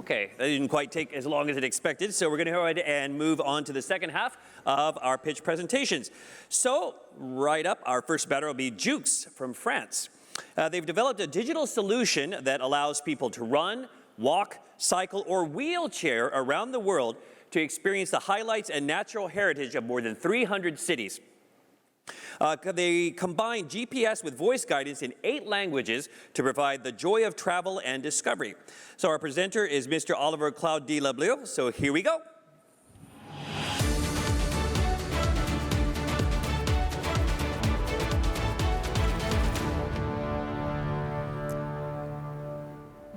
Okay, that didn't quite take as long as it expected, so we're going to go ahead and move on to the second half of our pitch presentations. So, right up, our first batter will be Jukes from France. They've developed a digital solution that allows people to run, walk, cycle, or wheelchair around the world to experience the highlights and natural heritage of more than 300 cities. They combine GPS with voice guidance in 8 languages to provide the joy of travel and discovery. So our presenter is Mr. Oliver Claude de la Bleu. So here we go.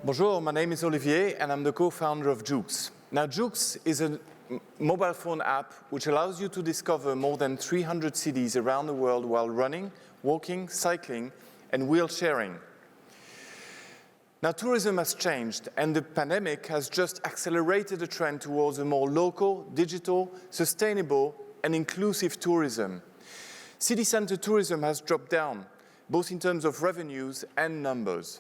Bonjour, my name is Olivier and I'm the co-founder of Jukes. Now Jukes is a mobile phone app which allows you to discover more than 300 cities around the world while running, walking, cycling and wheelsharing. Now tourism has changed and the pandemic has just accelerated the trend towards a more local, digital, sustainable and inclusive tourism. City centre tourism has dropped down, both in terms of revenues and numbers.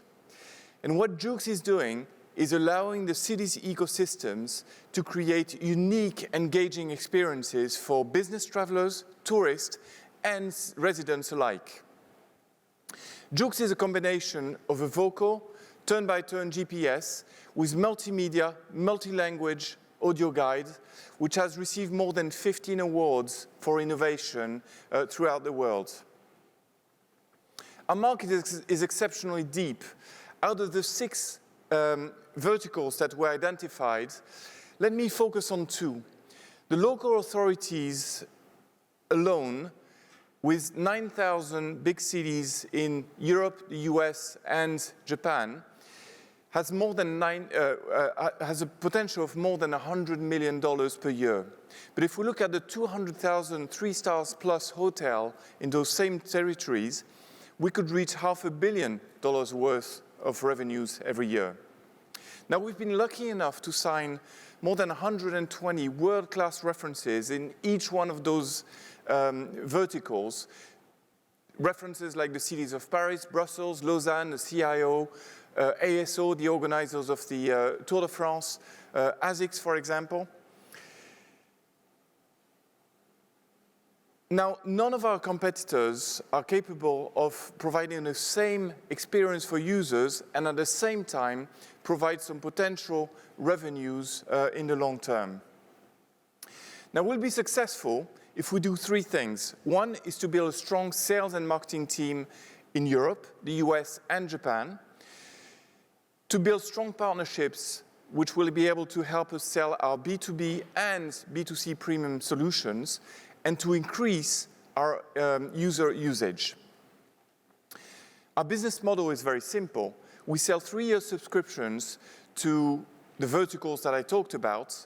And what Jukes is doing is allowing the city's ecosystems to create unique, engaging experiences for business travelers, tourists, and residents alike. Jukes is a combination of a vocal, turn-by-turn GPS with multimedia, multi-language audio guide, which has received more than 15 awards for innovation throughout the world. Our market is exceptionally deep. Out of the 6 verticals that were identified, let me focus on 2. The local authorities alone, with 9,000 big cities in Europe, the US, and Japan, has a potential of more than $100 million per year. But if we look at the 200,000 3-stars plus hotel in those same territories, we could reach $500 million worth of revenues every year. Now, we've been lucky enough to sign more than 120 world-class references in each one of those verticals. References like the cities of Paris, Brussels, Lausanne, the CIO, ASO, the organizers of the Tour de France, ASICS, for example. Now, none of our competitors are capable of providing the same experience for users and at the same time provide some potential revenues in the long term. Now, we'll be successful if we do 3 things. One is to build a strong sales and marketing team in Europe, the US, and Japan, to build strong partnerships which will be able to help us sell our B2B and B2C premium solutions, and to increase our user usage. Our business model is very simple. We sell 3-year subscriptions to the verticals that I talked about,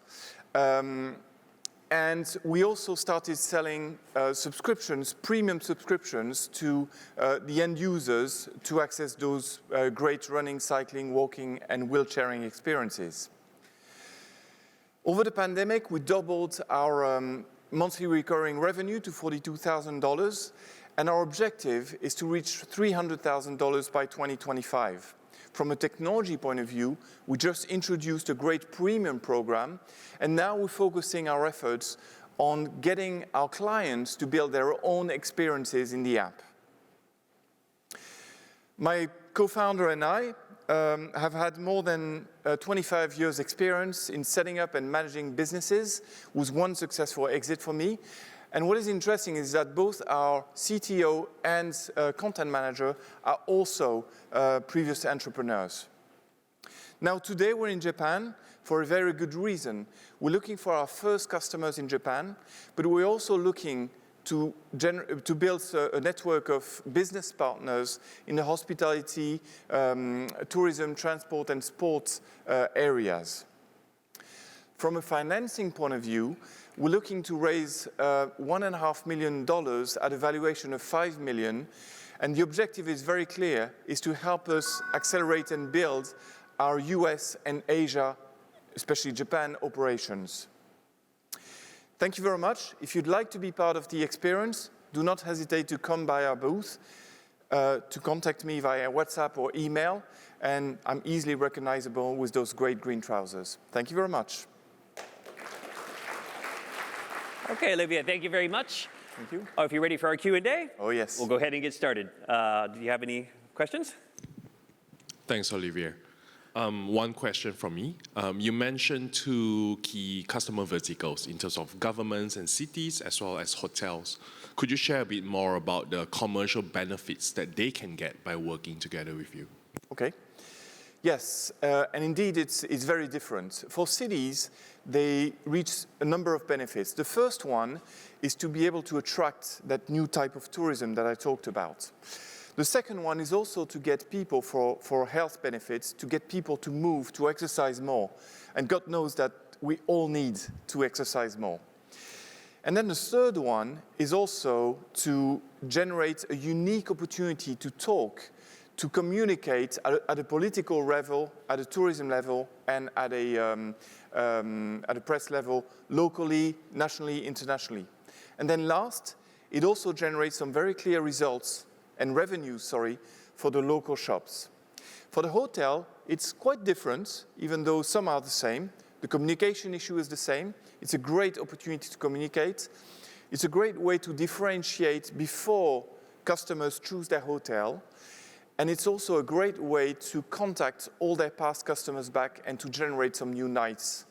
and we also started selling subscriptions, premium subscriptions, to the end users to access those great running, cycling, walking, and wheelchairing experiences. Over the pandemic, we doubled our monthly recurring revenue to $42,000, and our objective is to reach $300,000 by 2025. From a technology point of view, we just introduced a great premium program, and now we're focusing our efforts on getting our clients to build their own experiences in the app. My co-founder and I have had more than 25 years experience in setting up and managing businesses, with 1 successful exit for me. And what is interesting is that both our CTO and content manager are also previous entrepreneurs. Now today we're in Japan for a very good reason. We're looking for our first customers in Japan, but we're also looking to build a network of business partners in the hospitality, tourism, transport, and sports areas. From a financing point of view, we're looking to raise $1.5 million at a valuation of $5 million, and the objective is very clear, is to help us accelerate and build our US and Asia, especially Japan, operations. Thank you very much. If you'd like to be part of the experience, do not hesitate to come by our booth. to contact me via WhatsApp or email, and I'm easily recognizable with those great green trousers. Thank you very much. Okay, Olivier, thank you very much. Thank you. Oh, if you're ready for our Q&A, Oh, yes. we'll go ahead and get started. Do you have any questions? Thanks, Olivier. One question from me. You mentioned two key customer verticals in terms of governments and cities as well as hotels. Could you share a bit more about the commercial benefits that they can get by working together with you? Okay. Yes, and indeed it's very different. For cities, they reach a number of benefits. The first one is to be able to attract that new type of tourism that I talked about. The second one is also to get people, for health benefits, to get people to move, to exercise more. And God knows that we all need to exercise more. And then the third one is also to generate a unique opportunity to talk, to communicate at a political level, at a tourism level, and at a press level, locally, nationally, internationally. And then last, it also generates some very clear results and revenues, for the local shops. For the hotel, it's quite different, even though some are the same. The communication issue is the same. It's a great opportunity to communicate. It's a great way to differentiate before customers choose their hotel. And it's also a great way to contact all their past customers back and to generate some new nights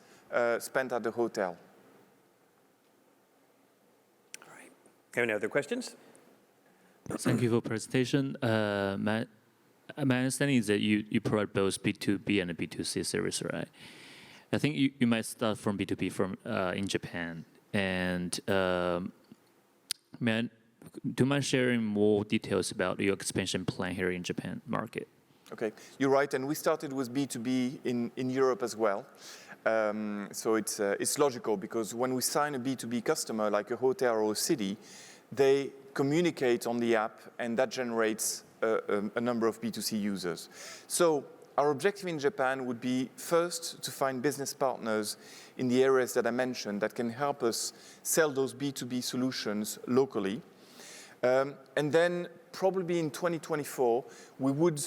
spent at the hotel. All right. Any other questions? Thank you for presentation. My understanding is that you provide both B2B and B2C service, right? I think you might start from B2B in Japan. And do you mind sharing more details about your expansion plan here in Japan market? Okay, you're right, and we started with B2B in Europe as well. So it's logical, because when we sign a B2B customer, like a hotel or a city, they communicate on the app, and that generates a number of B2C users. So our objective in Japan would be first to find business partners in the areas that I mentioned that can help us sell those B2B solutions locally. And then probably in 2024, we would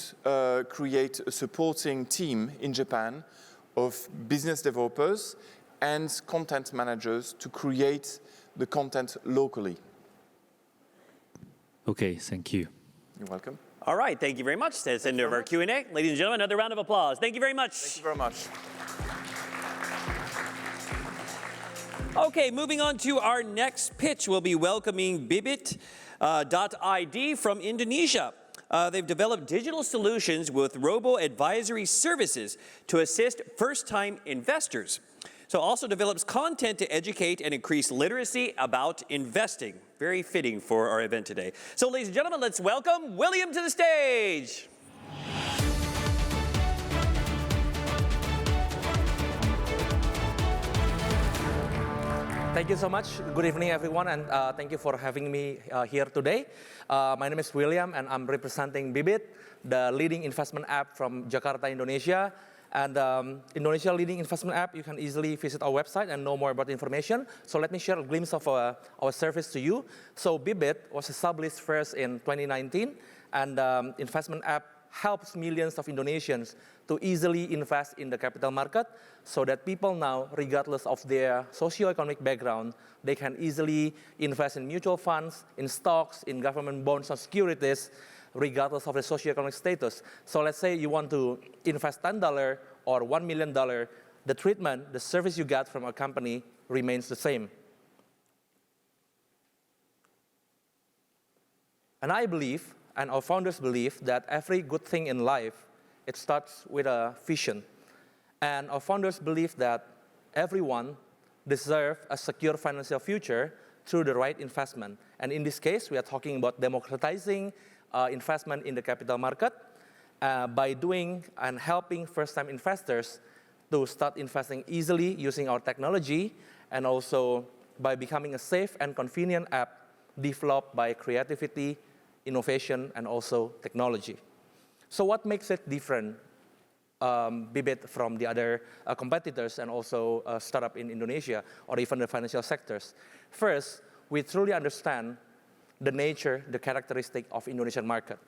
create a supporting team in Japan of business developers and content managers to create the content locally. Okay, thank you. You're welcome. All right, thank you very much. That's the end of our Q&A. Ladies and gentlemen, another round of applause. Thank you very much. Thank you very much. Okay, moving on to our next pitch, we'll be welcoming Bibit.id from Indonesia. They've developed digital solutions with robo-advisory services to assist first-time investors. So also develops content to educate and increase literacy about investing. Very fitting for our event today. So ladies and gentlemen, let's welcome William to the stage. Thank you so much. Good evening, everyone, and thank you for having me here today. My name is William, and I'm representing Bibit, the leading investment app from Jakarta, Indonesia. And Indonesia leading investment app, you can easily visit our website and know more about the information. So let me share a glimpse of our service to you. So Bibit was established first in 2019, and investment app helps millions of Indonesians to easily invest in the capital market, so that people now, regardless of their socioeconomic background, they can easily invest in mutual funds, in stocks, in government bonds or securities, regardless of the socioeconomic status. So let's say you want to invest $10 or $1 million, the treatment, the service you get from a company remains the same. And I believe, and our founders believe, that every good thing in life, it starts with a vision. And our founders believe that everyone deserves a secure financial future through the right investment. And in this case, we are talking about democratizing investment in the capital market by doing and helping first-time investors to start investing easily using our technology, and also by becoming a safe and convenient app developed by creativity, innovation, and also technology. So what makes it different, Bibit, from the other competitors and also startup in Indonesia or even the financial sectors? First, we truly understand the nature, the characteristic of Indonesian market.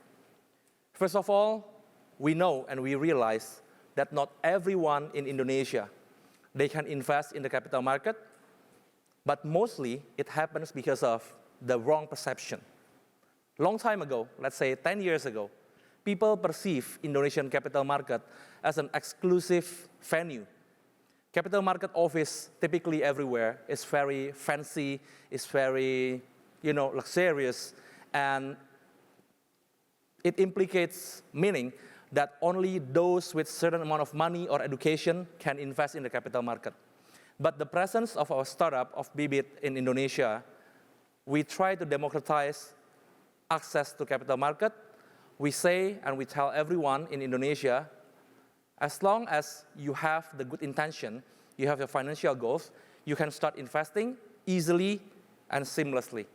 First of all, we know and we realize that not everyone in Indonesia, they can invest in the capital market, but mostly it happens because of the wrong perception. Long time ago, let's say 10 years ago, people perceive Indonesian capital market as an exclusive venue. Capital market office, typically everywhere, is very fancy, is very, luxurious, and it implicates meaning that only those with certain amount of money or education can invest in the capital market. But the presence of our startup, of Bibit in Indonesia, we try to democratize access to capital market. We say and we tell everyone in Indonesia, as long as you have the good intention, you have your financial goals, you can start investing easily and seamlessly.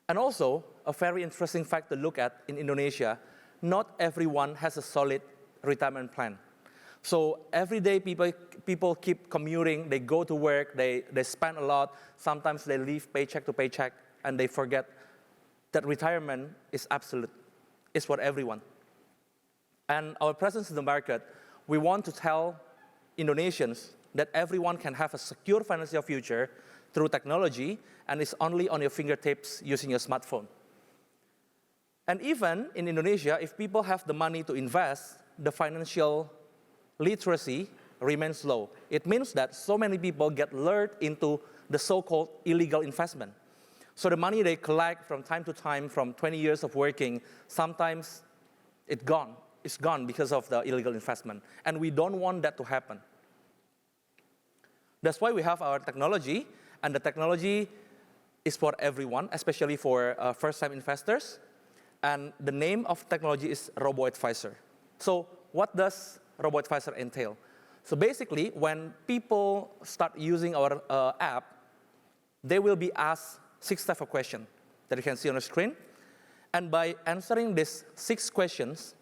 And also, a very interesting fact to look at in Indonesia, not everyone has a solid retirement plan. So every day people keep commuting, they go to work, they spend a lot, sometimes they live paycheck to paycheck, and they forget that retirement is absolute, it's for everyone. And our presence in the market, we want to tell Indonesians that everyone can have a secure financial future through technology, and it's only on your fingertips using your smartphone. And even in Indonesia, if people have the money to invest, the financial literacy remains low. It means that so many people get lured into the so-called illegal investment. So the money they collect from time to time, from 20 years of working, sometimes it's gone. It's gone because of the illegal investment. And we don't want that to happen. That's why we have our technology, and the technology is for everyone, especially for first-time investors. And the name of technology is Robo-Advisor. So what does Robo-Advisor entail? So basically, when people start using our app, they will be asked 6 types of questions that you can see on the screen. And by answering these 6 questions,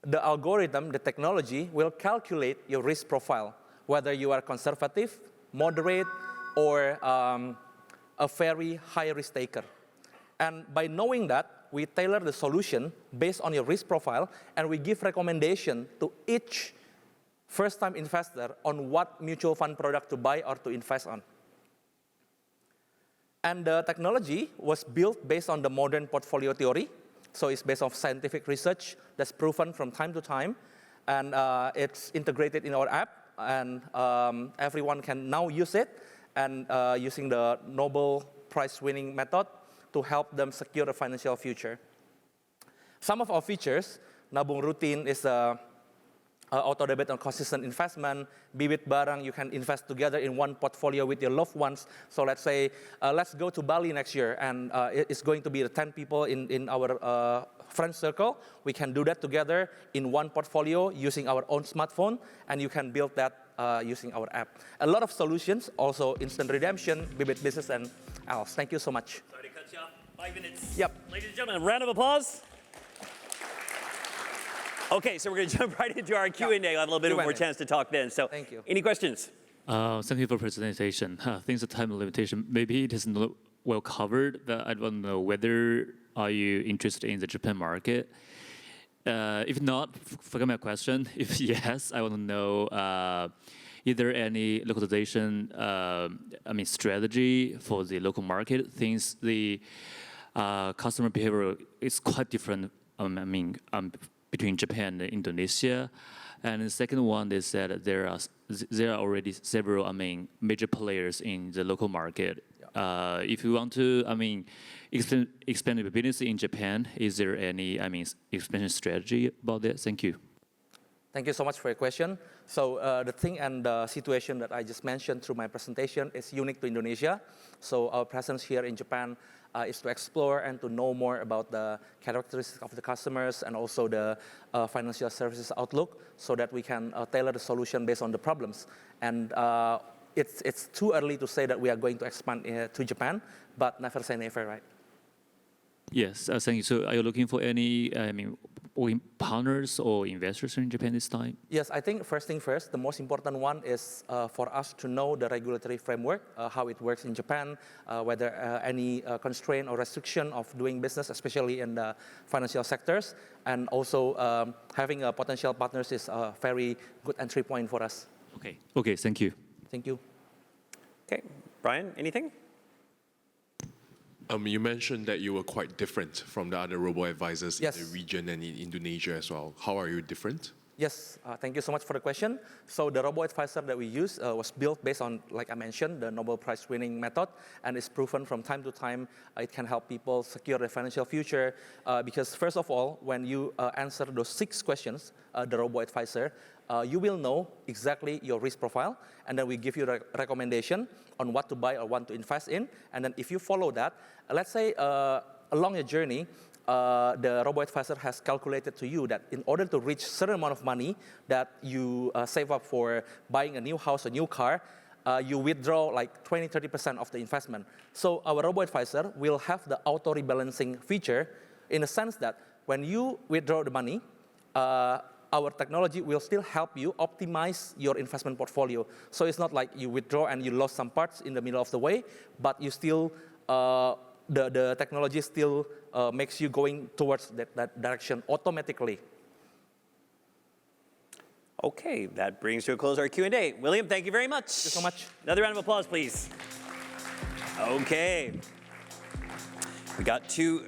the algorithm, the technology, will calculate your risk profile, whether you are conservative, moderate, or a very high risk taker. And by knowing that, we tailor the solution based on your risk profile, and we give recommendation to each first-time investor on what mutual fund product to buy or to invest on. And the technology was built based on the modern portfolio theory. So it's based on scientific research that's proven from time to time. And it's integrated in our app. And everyone can now use it, and using the Nobel Prize-winning method to help them secure a financial future. Some of our features, Nabung Rutin is auto-debit and consistent investment. Bibit Barang, you can invest together in one portfolio with your loved ones. So let's say, let's go to Bali next year, and it's going to be the 10 people in our friend circle. We can do that together in one portfolio using our own smartphone, and you can build that using our app. A lot of solutions, also instant redemption, Bibit Business, and else. Thank you so much. Sorry to cut you off. 5 minutes. Yep. Ladies and gentlemen, a round of applause. Okay, so we're going to jump right into our Q&A. I'll have a little bit more chance to talk then. So, Thank you. Any questions? Thank you for presentation. Things the time limitation. Maybe it isn't well covered, but I want to know whether are you interested in the Japan market? If not, forget my question. If yes, I want to know is there any localization, strategy for the local market? Things the customer behavior is quite different. Between Japan and Indonesia. And the second one is that there are already several, major players in the local market. Yeah. If you want to, expand the business in Japan, is there any, expansion strategy about that? Thank you. Thank you so much for your question. So the thing and the situation that I just mentioned through my presentation is unique to Indonesia. So our presence here in Japan is to explore and to know more about the characteristics of the customers and also the financial services outlook, so that we can tailor the solution based on the problems. And it's too early to say that we are going to expand to Japan, but never say never, right? Yes, thank you. So are you looking for any, partners or investors in Japan this time? Yes, I think first thing first, the most important one is for us to know the regulatory framework, how it works in Japan, whether any constraint or restriction of doing business, especially in the financial sectors, and also having potential partners is a very good entry point for us. Okay. Okay, thank you. Thank you. Okay, Brian, anything? You mentioned that you were quite different from the other robo-advisors Yes. in the region and in Indonesia as well. How are you different? Yes, thank you so much for the question. So the robo-advisor that we use was built based on, like I mentioned, the Nobel Prize winning method, and it's proven from time to time it can help people secure their financial future. Because first of all, when you answer those 6 questions, the robo-advisor, you will know exactly your risk profile, and then we give you a recommendation on what to buy or what to invest in. And then if you follow that, let's say along your journey, the robo-advisor has calculated to you that in order to reach certain amount of money that you save up for buying a new house, a new car, you withdraw like 20-30% of the investment. So our robo-advisor will have the auto-rebalancing feature in the sense that when you withdraw the money, our technology will still help you optimize your investment portfolio. So it's not like you withdraw and you lost some parts in the middle of the way, but you still, the technology still makes you going towards that direction automatically. Okay, that brings to a close our Q&A. William, thank you very much. Thank you so much. Another round of applause, please. Okay. We got 2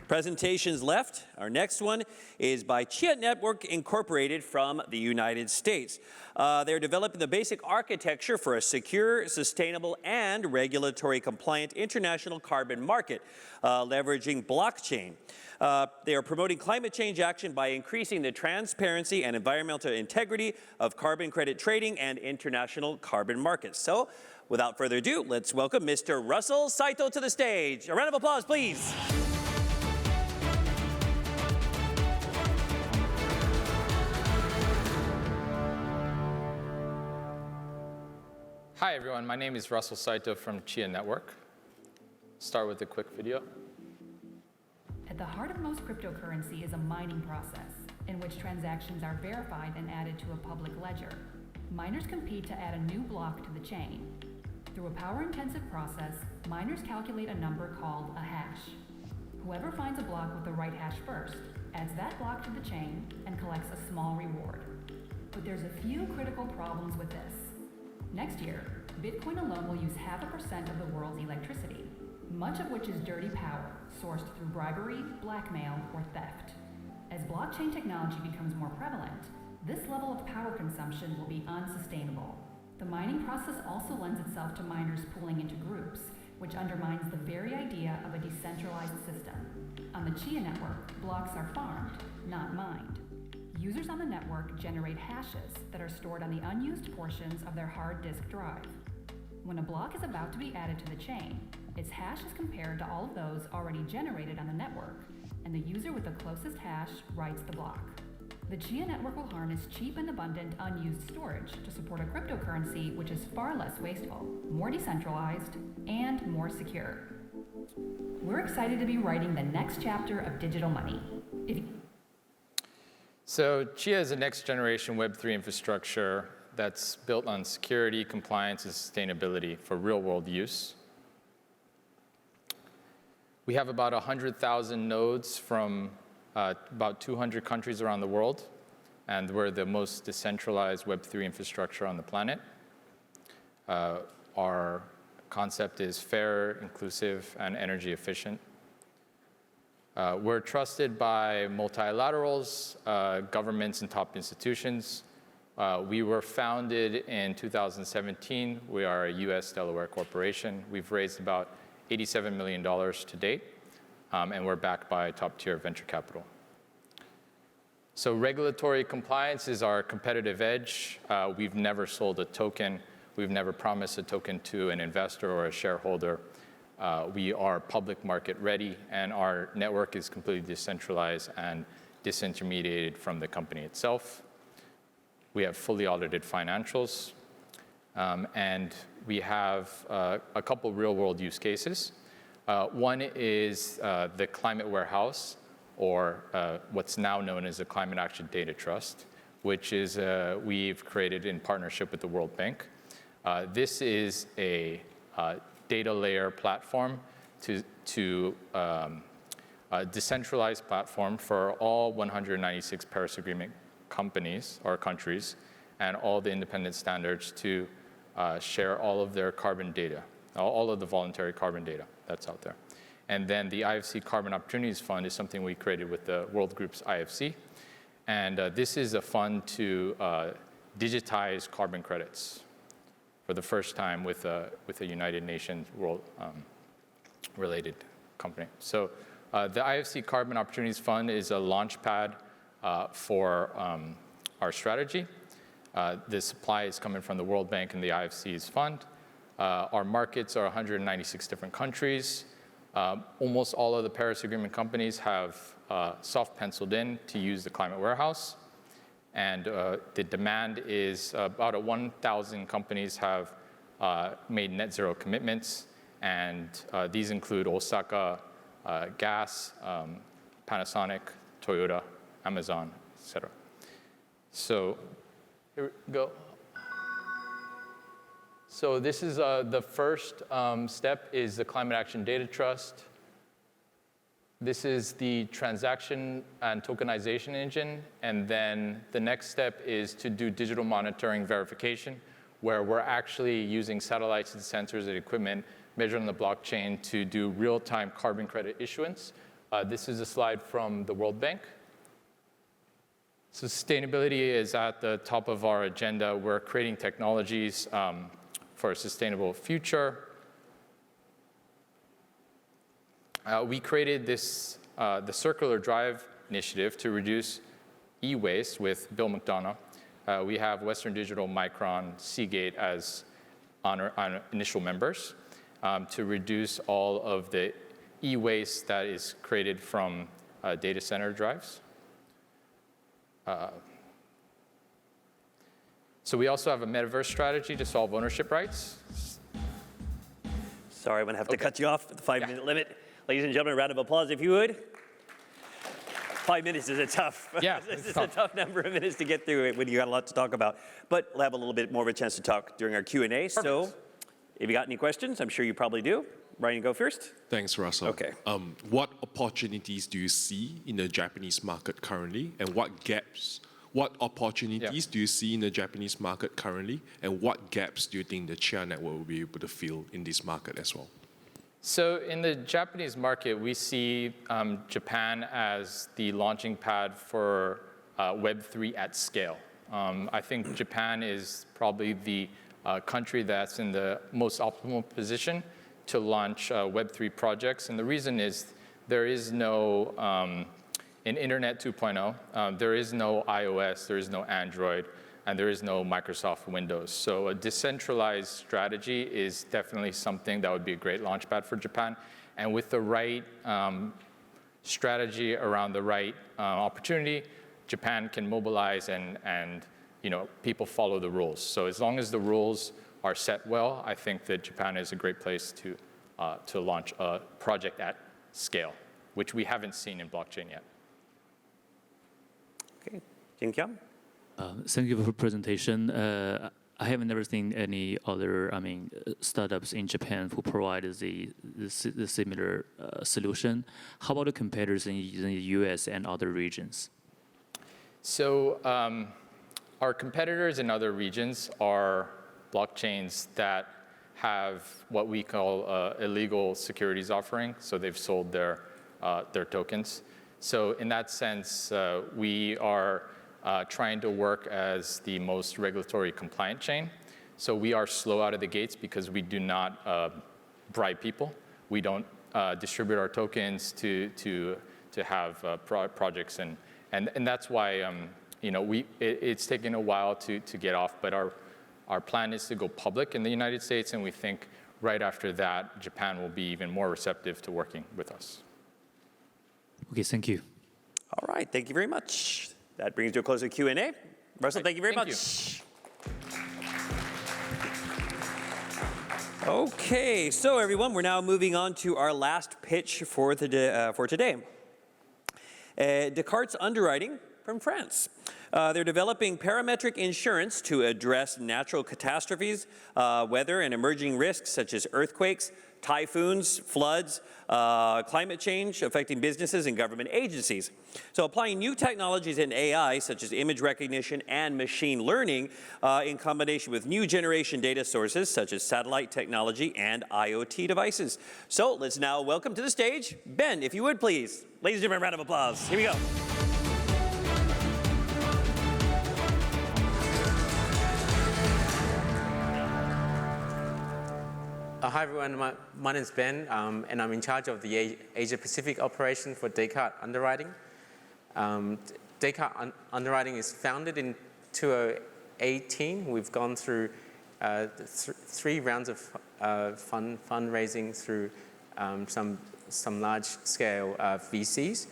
presentations left. Our next one is by Chia Network Incorporated from the United States. They're developing the basic architecture for a secure, sustainable, and regulatory compliant international carbon market, leveraging blockchain. They are promoting climate change action by increasing the transparency and environmental integrity of carbon credit trading and international carbon markets. So, without further ado, let's welcome Mr. Russell Saito to the stage. A round of applause, please. Hi everyone, my name is Russell Saito from Chia Network. Start with a quick video. At the heart of most cryptocurrency is a mining process, in which transactions are verified and added to a public ledger. Miners compete to add a new block to the chain. Through a power-intensive process, miners calculate a number called a hash. Whoever finds a block with the right hash first adds that block to the chain and collects a small reward. But there's a few critical problems with this. Next year, Bitcoin alone will use 0.5% of the world's electricity, much of which is dirty power sourced through bribery, blackmail, or theft. As blockchain technology becomes more prevalent, this level of power consumption will be unsustainable. The mining process also lends itself to miners pooling into groups, which undermines the very idea of a decentralized system. On the Chia network, blocks are farmed, not mined. Users on the network generate hashes that are stored on the unused portions of their hard disk drive. When a block is about to be added to the chain, its hash is compared to all of those already generated on the network, and the user with the closest hash writes the block. The Chia network will harness cheap and abundant unused storage to support a cryptocurrency which is far less wasteful, more decentralized, and more secure. We're excited to be writing the next chapter of digital money. So Chia is a next generation Web3 infrastructure that's built on security, compliance, and sustainability for real world use. We have about 100,000 nodes from about 200 countries around the world, and we're the most decentralized Web3 infrastructure on the planet. Our concept is fair, inclusive, and energy efficient. We're trusted by multilaterals, governments, and top institutions. We were founded in 2017. We are a US Delaware corporation. We've raised about $87 million to date, and we're backed by top-tier venture capital. So regulatory compliance is our competitive edge. We've never sold a token. We've never promised a token to an investor or a shareholder. We are public market ready, and our network is completely decentralized and disintermediated from the company itself. We have fully audited financials, and we have a couple real-world use cases. One is the Climate Warehouse, or what's now known as the Climate Action Data Trust, which is we've created in partnership with the World Bank. This is a data layer platform to a decentralized platform for all 196 Paris Agreement companies or countries and all the independent standards to share all of their carbon data, all of the voluntary carbon data that's out there. And then the IFC Carbon Opportunities Fund is something we created with the World Group's IFC. And this is a fund to digitize carbon credits for the first time with a United Nations world related company. So the IFC Carbon Opportunities Fund is a launch pad for our strategy. The supply is coming from the World Bank and the IFC's fund. Our markets are 196 different countries. Almost all of the Paris Agreement companies have soft penciled in to use the Climate Warehouse. And the demand is about 1,000 companies have made net zero commitments. And these include Osaka Gas, Panasonic, Toyota, Amazon, et cetera. So here we go. So this is the first step is the Climate Action Data Trust. This is the transaction and tokenization engine. And then the next step is to do digital monitoring verification, where we're actually using satellites and sensors and equipment measured on the blockchain to do real-time carbon credit issuance. This is a slide from the World Bank. Sustainability is at the top of our agenda. We're creating technologies for a sustainable future. We created this, the Circular Drive initiative to reduce e-waste with Bill McDonough. We have Western Digital, Micron, Seagate as on initial members to reduce all of the e-waste that is created from data center drives. So we also have a metaverse strategy to solve ownership rights. Sorry, I'm going to have to cut you off at the 5-minute limit. Ladies and gentlemen, a round of applause if you would. 5 minutes is a tough, Yeah, it's a tough number of minutes to get through it when you got a lot to talk about. But we'll have a little bit more of a chance to talk during our Q&A. So if you got any questions, I'm sure you probably do. Ryan, go first. Thanks, Russell. Okay. What opportunities do you see in the Japanese market currently, and what gaps? What opportunities do you see in the Japanese market currently, and what gaps do you think the Chia network will be able to fill in this market as well? So in the Japanese market, we see Japan as the launching pad for Web3 at scale. I think Japan is probably the country that's in the most optimal position to launch Web3 projects. And the reason is there is no, in Internet 2.0, there is no iOS, there is no Android, and there is no Microsoft Windows. So a decentralized strategy is definitely something that would be a great launchpad for Japan. And with the right strategy around the right opportunity, Japan can mobilize and people follow the rules. So as long as the rules are set well, I think that Japan is a great place to launch a project at scale, which we haven't seen in blockchain yet. Okay, Jin Kyung. Thank you for the presentation. I have never seen any other, startups in Japan who provide the similar solution. How about the competitors in the US and other regions? So our competitors in other regions are blockchains that have what we call illegal securities offering. So they've sold their tokens. So in that sense, we are trying to work as the most regulatory compliant chain. So we are slow out of the gates because we do not bribe people. We don't distribute our tokens to have projects, and that's why it's taken a while to get off. But our plan is to go public in the United States, and we think right after that, Japan will be even more receptive to working with us. Okay, thank you. All right, thank you very much. That brings to a close of Q&A. Russell, thank you very much. Okay, so everyone, we're now moving on to our last pitch for today. Descartes Underwriting from France. They're developing parametric insurance to address natural catastrophes, weather, and emerging risks such as earthquakes, typhoons, floods, climate change affecting businesses and government agencies. So applying new technologies in AI, such as image recognition and machine learning, in combination with new generation data sources, such as satellite technology and IoT devices. So let's now welcome to the stage, Ben, if you would please. Ladies and gentlemen, a round of applause. Here we go. Hi everyone, my name is Ben, and I'm in charge of the Asia Pacific operation for Descartes Underwriting. Descartes Underwriting is founded in 2018. We've gone through three rounds of fundraising through some large-scale VCs,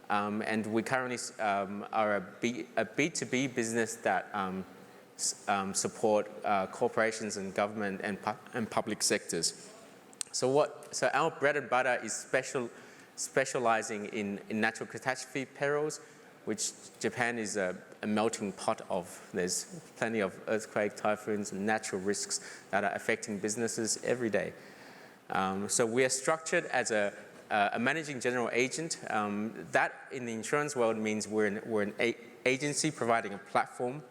and we currently are a B2B business that support corporations and government and public sectors. So our bread and butter is specializing in natural catastrophe perils, which Japan is a melting pot of. There's plenty of earthquake, typhoons, and natural risks that are affecting businesses every day. So we are structured as a managing general agent. That in the insurance world means we're an agency providing a platform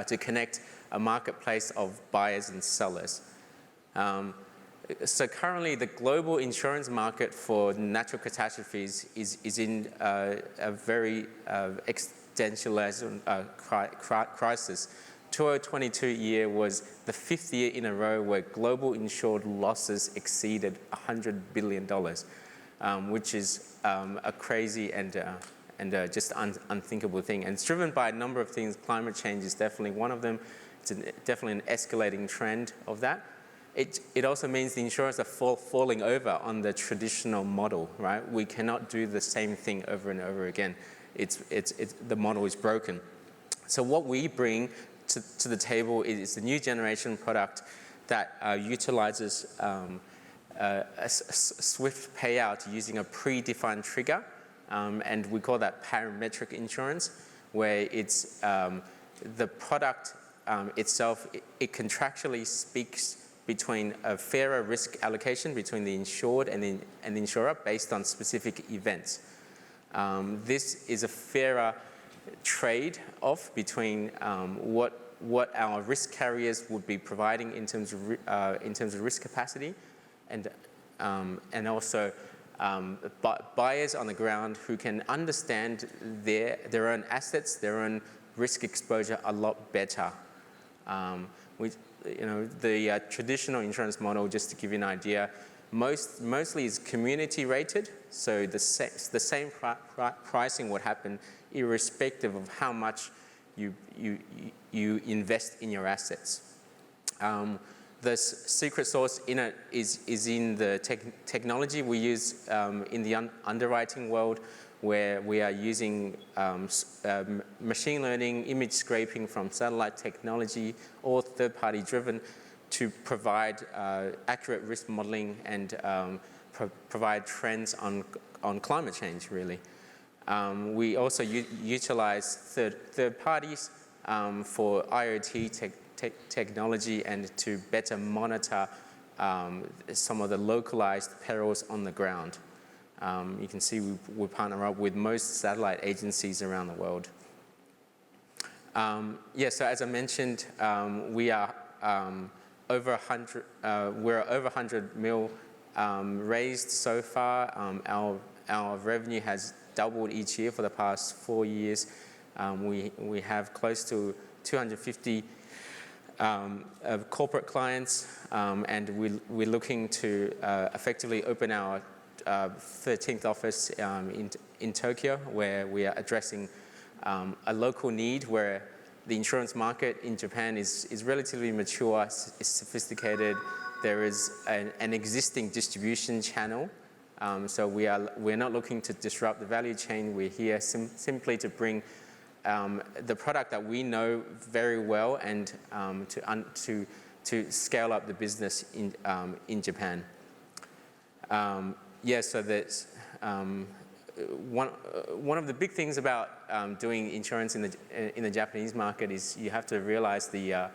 to connect a marketplace of buyers and sellers. So currently the global insurance market for natural catastrophes is in a very existential crisis. 2022 year was the 5th year in a row where global insured losses exceeded $100 billion, which is a crazy and just unthinkable thing. And it's driven by a number of things. Climate change is definitely one of them. It's definitely an escalating trend of that. It also means the insurers are falling over on the traditional model, right? We cannot do the same thing over and over again. The model is broken. So what we bring to the table is a new generation product that utilizes a swift payout using a predefined trigger. And we call that parametric insurance, where it's the product itself, it contractually speaks between a fairer risk allocation between the insured and the insurer based on specific events. This is a fairer trade-off between what our risk carriers would be providing in terms of risk capacity, and also buyers on the ground who can understand their own assets, their own risk exposure a lot better. The traditional insurance model, just to give you an idea, mostly is community rated, so the same pricing would happen irrespective of how much you invest in your assets. The secret sauce in it is in the technology we use in the underwriting world, where we are using machine learning, image scraping from satellite technology, or third-party driven, to provide accurate risk modeling and provide trends on climate change, really. We also utilize third parties for IoT technology and to better monitor some of the localized perils on the ground. You can see we partner up with most satellite agencies around the world. So as I mentioned, we are over 100 mil raised so far. Our revenue has doubled each year for the past 4 years. We have close to 250 corporate clients, and we're looking to effectively open our 13th office in Tokyo, where we are addressing a local need where the insurance market in Japan is relatively mature, is sophisticated. There is an existing distribution channel. So we're not looking to disrupt the value chain. We're here simply to bring the product that we know very well and to to scale up the business in Japan. So that's one of the big things about doing insurance in the Japanese market is you have to realize the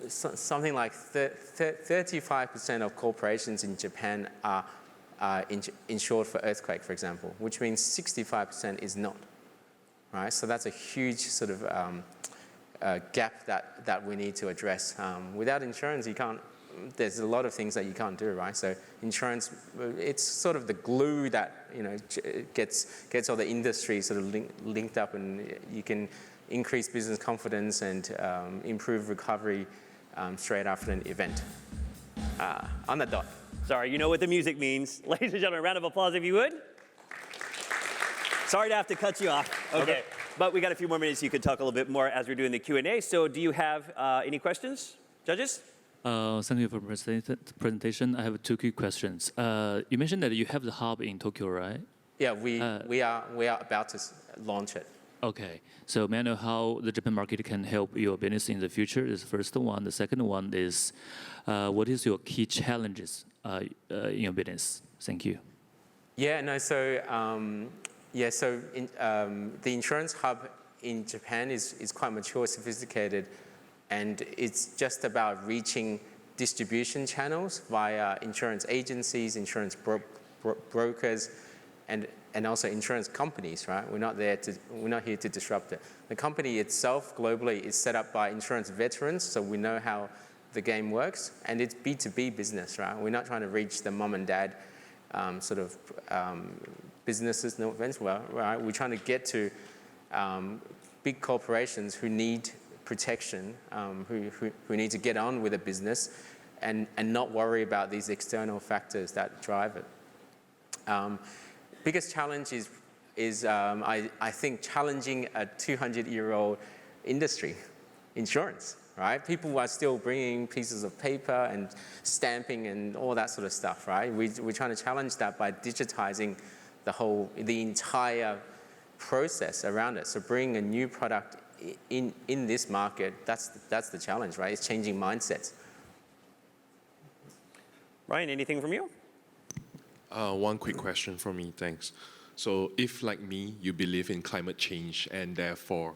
something like 35% of corporations in Japan are insured for earthquake, for example, which means 65% is not. Right, so that's a huge sort of gap that we need to address. Without insurance, you can't. There's a lot of things that you can't do, right? So insurance, it's sort of the glue that gets all the industry sort of linked up, and you can increase business confidence and improve recovery straight after an event. On the dot. Sorry, you know what the music means. Ladies and gentlemen, a round of applause if you would. Sorry to have to cut you off. Okay. But we got a few more minutes. You could talk a little bit more as we're doing the Q&A. So do you have any questions, judges? Thank you for the presentation. I have two quick questions. You mentioned that you have the hub in Tokyo, right? Yeah, we are about to launch it. Okay. So may I know how the Japan market can help your business in the future? Is the first one. The second one is, what is your key challenges in your business? Thank you. Yeah, no, so the insurance hub in Japan is quite mature, sophisticated, and it's just about reaching distribution channels via insurance agencies, insurance brokers, and also insurance companies, right? We're not here to disrupt it. The company itself globally is set up by insurance veterans, so we know how the game works, and it's B2B business, right? We're not trying to reach the mom and dad businesses, no offense, right? We're trying to get to big corporations who need protection, who need to get on with a business and not worry about these external factors that drive it. Biggest challenge is I think challenging a 200-year-old industry, insurance, right? People are still bringing pieces of paper and stamping and all that sort of stuff, right? We're trying to challenge that by digitizing the entire process around it. So bring a new product in this market, that's the challenge, right? It's changing mindsets. Ryan, anything from you? One quick question from me, thanks. So if, like me, you believe in climate change and therefore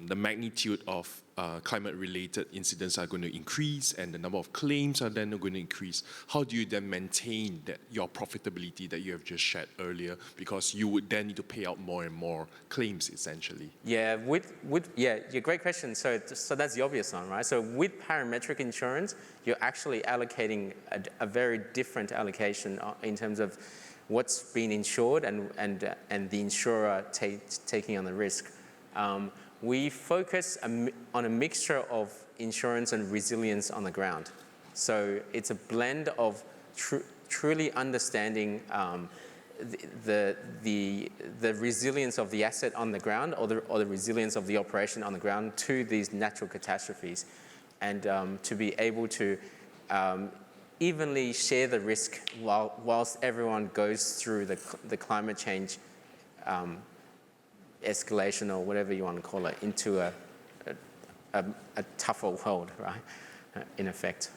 the magnitude of climate-related incidents are going to increase and the number of claims are then going to increase, how do you then maintain your profitability that you have just shared earlier? Because you would then need to pay out more and more claims, essentially. Yeah, great question. So that's the obvious one, right? So with parametric insurance, you're actually allocating a very different allocation in terms of what's being insured and the insurer taking on the risk. We focus on a mixture of insurance and resilience on the ground. So it's a blend of truly understanding the resilience of the asset on the ground or the resilience of the operation on the ground to these natural catastrophes, and to be able to evenly share the risk whilst everyone goes through the climate change escalation, or whatever you want to call it, into a tougher world, right, in effect.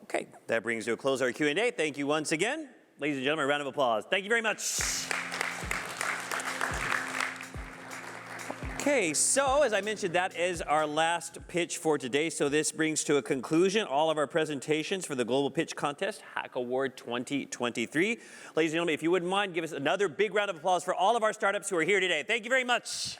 Okay, that brings to a close our Q&A. Thank you once again. Ladies and gentlemen, a round of applause. Thank you very much. Okay, so as I mentioned, that is our last pitch for today. So this brings to a conclusion all of our presentations for the Global Pitch Contest, Hack Award 2023. Ladies and gentlemen, if you wouldn't mind, give us another big round of applause for all of our startups who are here today. Thank you very much.